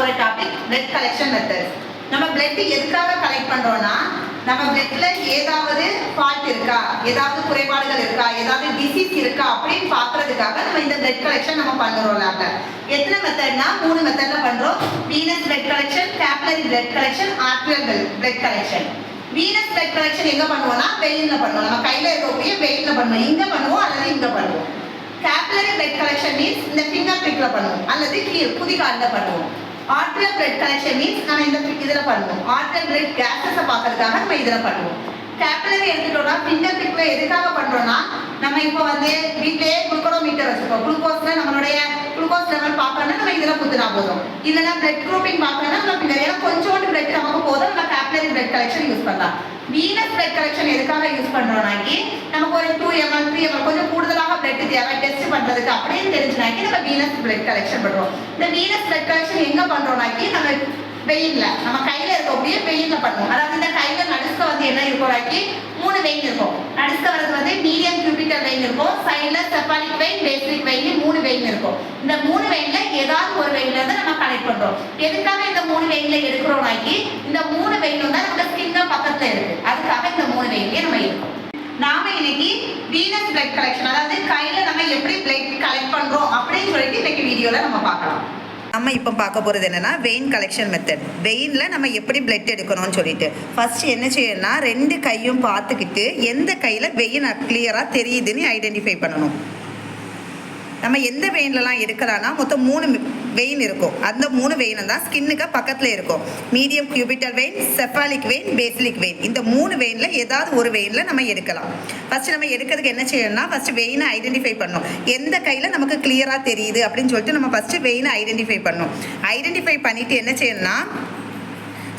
போகிற topic blood collection method. நம்ம blood எதுக்காக கலெக்ட் பண்ணுறோம்னா, நம்ம பிளட்ல ஏதாவது ஃபால்ட் இருக்கா, ஏதாவது குறைபாடுகள் இருக்கா, ஏதாவது டிசீஸ் இருக்கா அப்படின்னு பார்க்கறதுக்காக நம்ம இந்த பிளட் கலெக்ஷன் நம்ம பண்ணுறோம். லேப்ல எத்தனை மெத்தட்னா 3 மெத்தட்ல பண்ணுறோம். Venous blood collection, capillary blood collection, arterial blood collection. Venous blood collection எங்க பண்ணுவோம்னா வெயின்ல பண்ணுவோம். நம்ம கையில இருக்கக்கூடிய வெயின்ல பண்ணுவோம். இங்க பண்ணுவோம் அல்லது இங்க பண்ணுவோம். கேப்லரி பிளட் கலெக்ஷன் மீன்ஸ் இந்த ஃபிங்கர் பிரிக்ல பண்ணுவோம் அல்லது குதிகால்ல பண்ணுவோம். ஆர்டரியல் பிளட் கலெக்ஷன் மீன்ஸ் நம்ம இந்த இதுல பண்ணுவோம். ஆர்டரியல் பிளட் கேஸஸை பார்க்கறதுக்காக நம்ம இதுல பண்ணுவோம். கேப்லரி எடுத்துட்டோம்னா ஃபிங்கர் பிரிக்ல எதுக்காக பண்றோம்னா, நம்ம இப்போ வந்து வீட்டிலேயே குளுக்கோமீட்டர் வச்சுருக்கோம். குளுக்கோஸ்ல நம்மளுடைய குளுக்கோஸ் லெவல் பார்க்கணும்னா நம்ம இதுல குத்துனா போதும். இல்லைன்னா பிளட் குரூப்பிங் பார்க்கணும்னா நம்ம ஃபிங்கர், ஏன்னா கொஞ்சோண்டு பிளட் நமக்கு போதும், நம்ம கேப்லரி பிளட் கலெக்ஷன் யூஸ் பண்ணலாம். வீனஸ் பிளட் கலெக்ஷன் எதுக்காக யூஸ் பண்றோம்னாக்கி, நமக்கு ஒரு 2 ml 3 ml கொஞ்சம் கூடுதலாக பிளட் தேவை டெஸ்ட் பண்றதுக்கு அப்படின்னு தெரிஞ்சுனாக்கி நம்ம வீனஸ் பிளட் கலெக்ஷன் பண்றோம். இந்த வீனஸ் பிளட் கலெக்ஷன் எங்க பண்றோம்னாக்கி, நம்ம வெயின்ல நம்ம கையில இருக்கக்கூடிய வெயின்ல பண்ணுவோம். அதாவது இந்த கையில நடுக்க வந்து என்ன இருக்கும்னாக்கி 3 வெயின் இருக்கும். நடுக்க வரது வந்து மீடியம் கியூபிட்டல் வெயின் இருக்கும், சைடுல செஃபாலிக் வெயின், பேசிக் வெயின் 3 வெயின் இருக்கும். இந்த 3 வெயின்ல ஏதாவது ஒரு வெயின்ல இருந்து நம்ம கனெக்ட் பண்றோம். எதுக்காக இந்த 3 வெயின்ல எடுக்கிறோம்னாக்கி, இந்த 3 வெயினும் தான் நம்ம ஸ்கின்ன பக்கத்துல இருக்கு. அதுக்காக இந்த 3 வெயின்லயே நம்ம இருக்கோம். நாம இன்னைக்கு வீனஸ் பிளட் கலெக்ஷன், அதாவது கையில நம்ம எப்படி பிளட் கலெக்ட் பண்றோம் அப்படின்னு சொல்லிட்டு இன்னைக்கு வீடியோல நம்ம பார்க்கலாம். நம்ம இப்போ பார்க்க போகிறது என்னென்னா வெயின் கலெக்ஷன் மெத்தட். வெயினில் நம்ம எப்படி பிளட் எடுக்கணும்னு சொல்லிட்டு ஃபஸ்ட்டு என்ன செய்யணும்னா, 2 கையும் பார்த்துக்கிட்டு எந்த கையில் வெயின் கிளியராக தெரியுதுன்னு ஐடென்டிஃபை பண்ணணும். நம்ம எந்த வெயின்லலாம் எடுக்கலாம்னா மொத்தம் 3 வெயின் இருக்கும். அந்த 3 வெயினும் தான் ஸ்கின்னுக்கு பக்கத்தில் இருக்கும். Median cubital vein, cephalic vein, basilic vein. இந்த 3 வெயினில் ஏதாவது ஒரு வெயினில் நம்ம எடுக்கலாம். ஃபஸ்ட்டு நம்ம எடுக்கிறதுக்கு என்ன செய்யணும்னா, ஃபஸ்ட்டு வெயினை ஐடென்டிஃபை பண்ணணும். எந்த கையில் நமக்கு கிளியராக தெரியுது அப்படின்னு சொல்லிட்டு நம்ம ஃபஸ்ட்டு வெயினை ஐடென்டிஃபை பண்ணணும். ஐடென்டிஃபை பண்ணிவிட்டு என்ன செய்யணும்னா,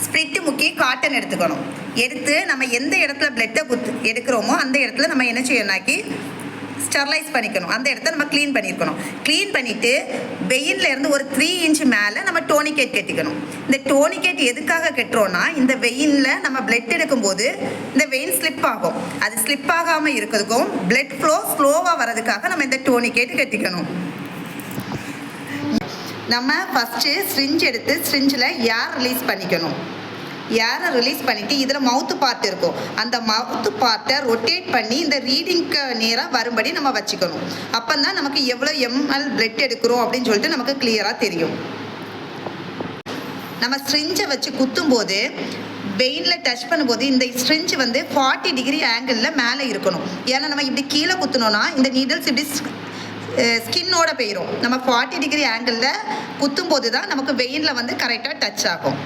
ஸ்ப்ரிட்டு முக்கி காட்டன் எடுத்துக்கணும். எடுத்து நம்ம எந்த இடத்துல பிளட்டை எடுக்கிறோமோ அந்த இடத்துல நம்ம என்ன செய்யணும்னாக்கி ஸ்டெர்லைஸ் பண்ணிக்கணும். அந்த இடத்த நம்ம க்ளீன் பண்ணியிருக்கணும். க்ளீன் பண்ணிவிட்டு வெயின்ல இருந்து ஒரு 3 இன்ச் மேலே நம்ம டோனிகேட் கட்டிக்கணும். இந்த டோனிகேட் எதுக்காக கட்டுறோன்னா, இந்த வெயினில் நம்ம பிளட் எடுக்கும்போது இந்த வெயின் ஸ்லிப் ஆகும். அது ஸ்லிப் ஆகாமல் இருக்கிறதுக்கும் பிளட் ஃப்ளோ ஸ்லோவாக வர்றதுக்காக நம்ம இந்த டோனிகேட் கட்டிக்கணும். நம்ம ஃபஸ்ட்டு ஸ்ட்ரிஞ்ச் எடுத்து ஸ்ட்ரிஞ்சில் ஏர் ரிலீஸ் பண்ணிக்கணும். ஏரை ரிலீஸ் பண்ணிவிட்டு இதில் மவுத்து பார்ட் இருக்கும். அந்த மவுத்து பார்ட்டை ரொட்டேட் பண்ணி இந்த ரீடிங்க்கு நேராக வரும்படி நம்ம வச்சுக்கணும். அப்போ தான் நமக்கு எவ்வளோ ml பிளட் எடுக்கிறோம் அப்படின்னு சொல்லிட்டு நமக்கு கிளியராக தெரியும். நம்ம ஸ்ட்ரிஞ்சை வச்சு குத்தும்போது வெயினில் டச் பண்ணும்போது இந்த ஸ்ட்ரிஞ்ச் வந்து 40 டிகிரி ஆங்கிளில் மேலே இருக்கணும். ஏன்னா நம்ம இப்படி கீழே குத்துனோன்னா இந்த நீடல்ஸ் இப்படி ஸ்கின்னோட போயிடும். நம்ம 40 டிகிரி ஆங்கிளில் குத்தும்போது தான் நமக்கு வெயினில் வந்து கரெக்டாக டச் ஆகும்.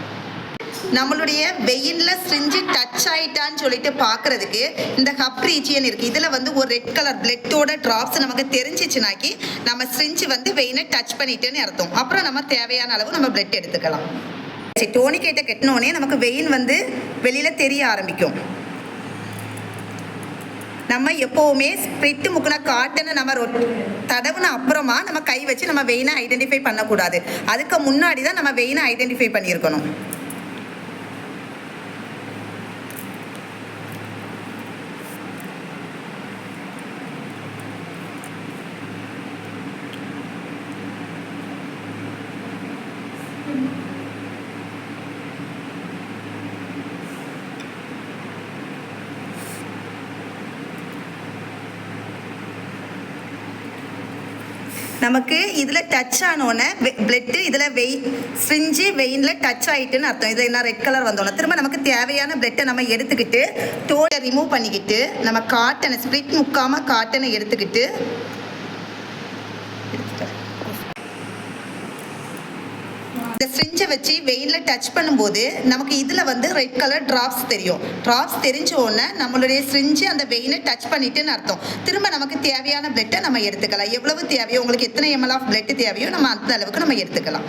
நம்மளுடைய வெயினில் ஸ்ட்ரிஞ்சு டச் ஆகிட்டான்னு சொல்லிட்டு பார்க்குறதுக்கு இந்த ஹப் ரீஜியன் இருக்குது. இதில் வந்து ஒரு ரெட் கலர் பிளட்டோட ட்ராப்ஸ் நமக்கு தெரிஞ்சிச்சுனாக்கி நம்ம ஸ்ட்ரிஞ்சு வந்து வெயினை டச் பண்ணிட்டேன்னு அர்த்தம். அப்புறம் நம்ம தேவையான அளவு நம்ம பிளட் எடுத்துக்கலாம். சரி, டோனிகேட்டை கட்டினோடனே நமக்கு வெயின் வந்து வெளியில் தெரிய ஆரம்பிக்கும். நம்ம எப்போவுமே ஸ்ப்ரிட்டு முக்கின காட்டனை நம்ம தடவுன அப்புறமா நம்ம கை வச்சு நம்ம வெயினை ஐடென்டிஃபை பண்ணக்கூடாது. அதுக்கு முன்னாடி தான் நம்ம வெயினை ஐடென்டிஃபை பண்ணியிருக்கணும். நமக்கு இதில் டச் ஆனோன்னே பிளட்டு இதில் ஸ்ட்ரிஞ்சு வெயினில் டச் ஆகிட்டுன்னு அர்த்தம். இதில் என்ன ரெட் கலர் வந்தோன்னா திரும்ப நமக்கு தேவையான பிளட்டை நம்ம எடுத்துக்கிட்டு டோனை ரிமூவ் பண்ணிக்கிட்டு நம்ம காட்டனை ஸ்ப்ளிட் முக்காமல் காட்டனை எடுத்துக்கிட்டு இந்த ஸ்ட்ரிஞ்சை வச்சு வெயினில் டச் பண்ணும்போது நமக்கு இதில் வந்து ரெட் கலர் ட்ராப்ஸ் தெரியும். ட்ராப்ஸ் தெரிஞ்ச உடனே நம்மளுடைய ஸ்ட்ரிஞ்சு அந்த வெயினை டச் பண்ணிட்டுன்னு அர்த்தம். திரும்ப நமக்கு தேவையான பிளட்டை நம்ம எடுத்துக்கலாம். எவ்வளவு தேவையோ, உங்களுக்கு எத்தனை ml ஆஃப் பிளட் தேவையோ நம்ம அந்த அளவுக்கு நம்ம எடுத்துக்கலாம்.